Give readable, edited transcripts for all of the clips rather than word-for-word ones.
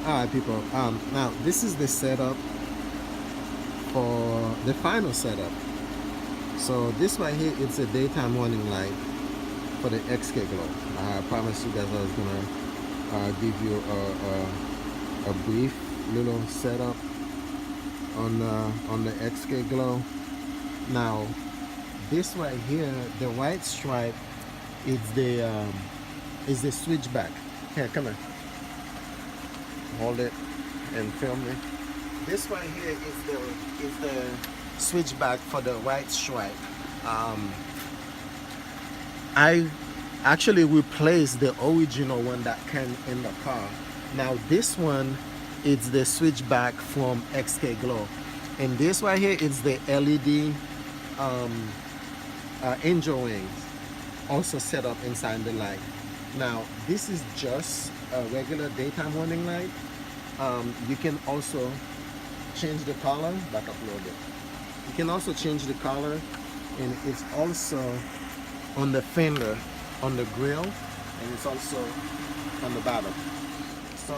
Alright people, now this is the setup for the final setup. So this right here, it's a daytime warning light for the Xkglow. I promised you guys I was gonna give you a brief little setup on the Xkglow. Now this right here, the white stripe, is the switchback. Here, come here. Hold it and film me. This right here is the switchback for the white stripe. I actually replaced the original one that came in the car. Now this one is the switchback from Xkglow, and this right here is the LED angel wings, also set up inside the light. Now this is just a regular daytime warning light. You can also change the color. Back up a little bit. You can also change the color, and it's also on the fender, on the grill, and it's also on the bottom. So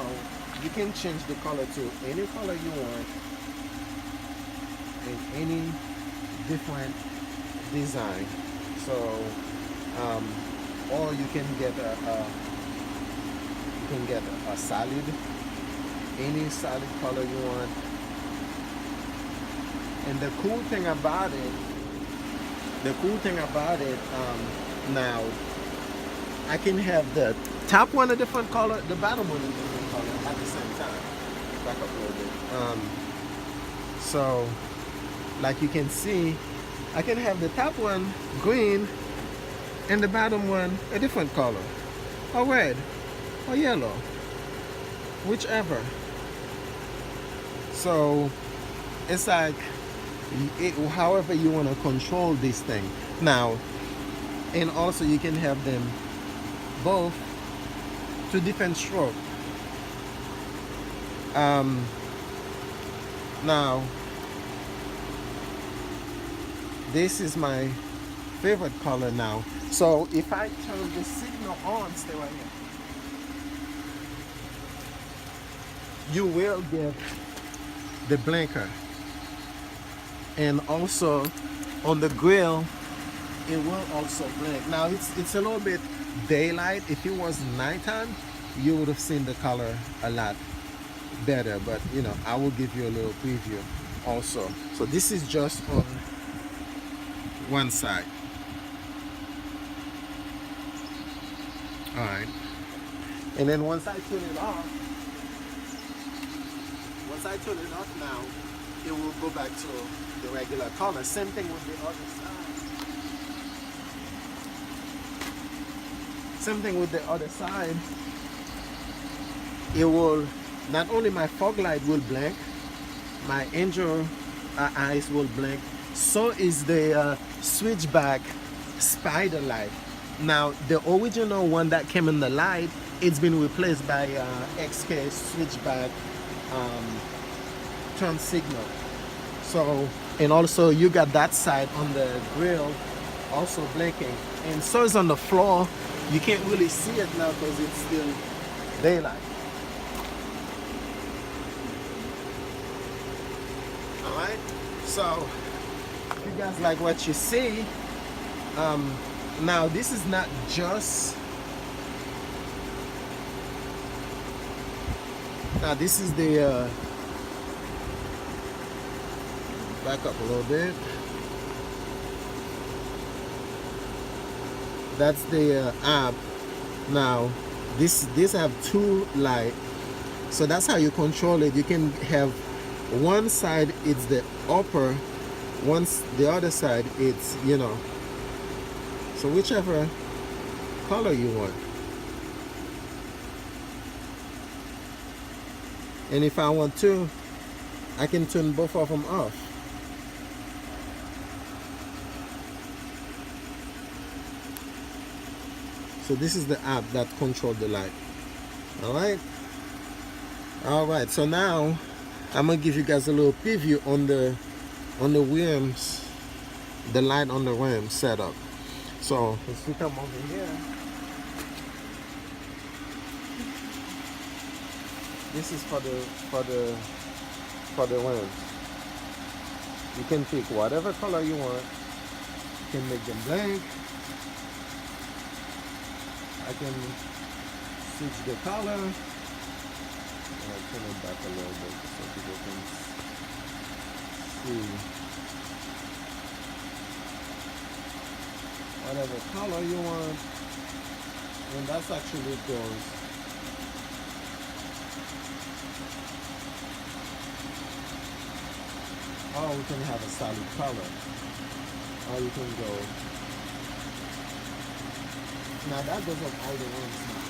you can change the color to any color you want in any different design. So or you can get a solid, any solid color you want. And the cool thing about it, now I can have the top one a different color, the bottom one a different color at the same time. Back up a little bit. So like you can see, I can have the top one green and the bottom one a different color, or red or yellow, whichever. So it's like however you want to control this thing. Now, and also you can have them both to different stroke. Now this is my favorite color now. So if I turn the signal on, stay right here, you will get the blinker. And also on the grill, it will also blink. Now it's a little bit daylight. If it was nighttime, you would have seen the color a lot better, but you know, I will give you a little preview also. So this is just on one side. All right, and then once I turn it off, now, it will go back to the regular color. Same thing with the other side. Same thing with the other side. It will, not only my fog light will blink, my angel eyes will blink, so is the switchback spider light. Now the original one that came in the light, it's been replaced by XK switchback turn signal. So, and also you got that side on the grill also blinking, and so is on the floor. You can't really see it now because it's still daylight. All right, so if you guys like what you see, now this is not just, now this is the back up a little bit. That's the app. Now this have two light, so that's how you control it. You can have one side it's the upper, once the other side it's, you know, so whichever color you want. And if I want to, I can turn both of them off. So this is the app that controls the light. All right, so now I'm gonna give you guys a little preview on the rims, the light on the rim setup. So if we come over here, This is for the rims. You can pick whatever color you want. You can make them blank. I can switch the color. I'll turn it back a little bit so people can see. Whatever color you want. And that's actually it goes. Or we can have a solid color. Or you can go. Now that goes up all the ones now.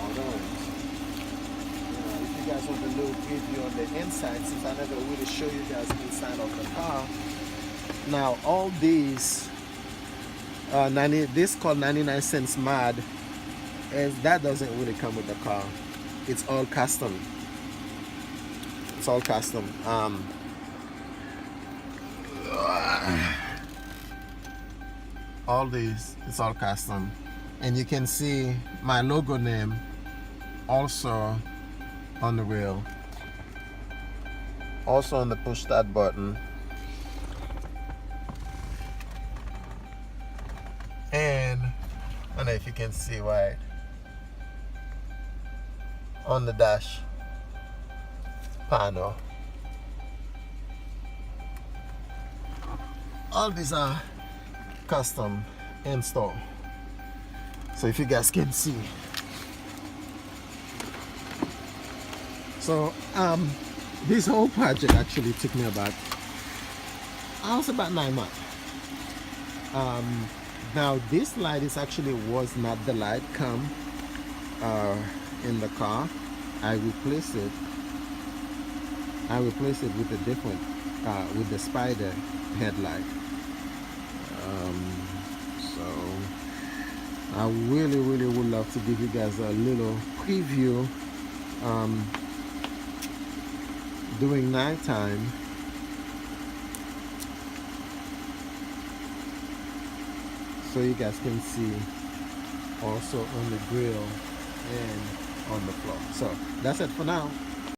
All the ones. If you guys want a little preview on the inside, since I never really show you guys inside of the car. Now all these, this called 99 cents mod, is that doesn't really come with the car. It's all custom. It's all custom. All these, it's all custom, and you can see my logo name also on the wheel, also on the push start button, and I don't know if you can see right on the dash panel. All these are custom install, so if you guys can see. So this whole project actually took me about 9 months. Now this light was not the light come in the car. I replaced it with a different with the spider headlight. So I really would love to give you guys a little preview during nighttime. So you guys can see also on the grill and on the floor. So that's it for now.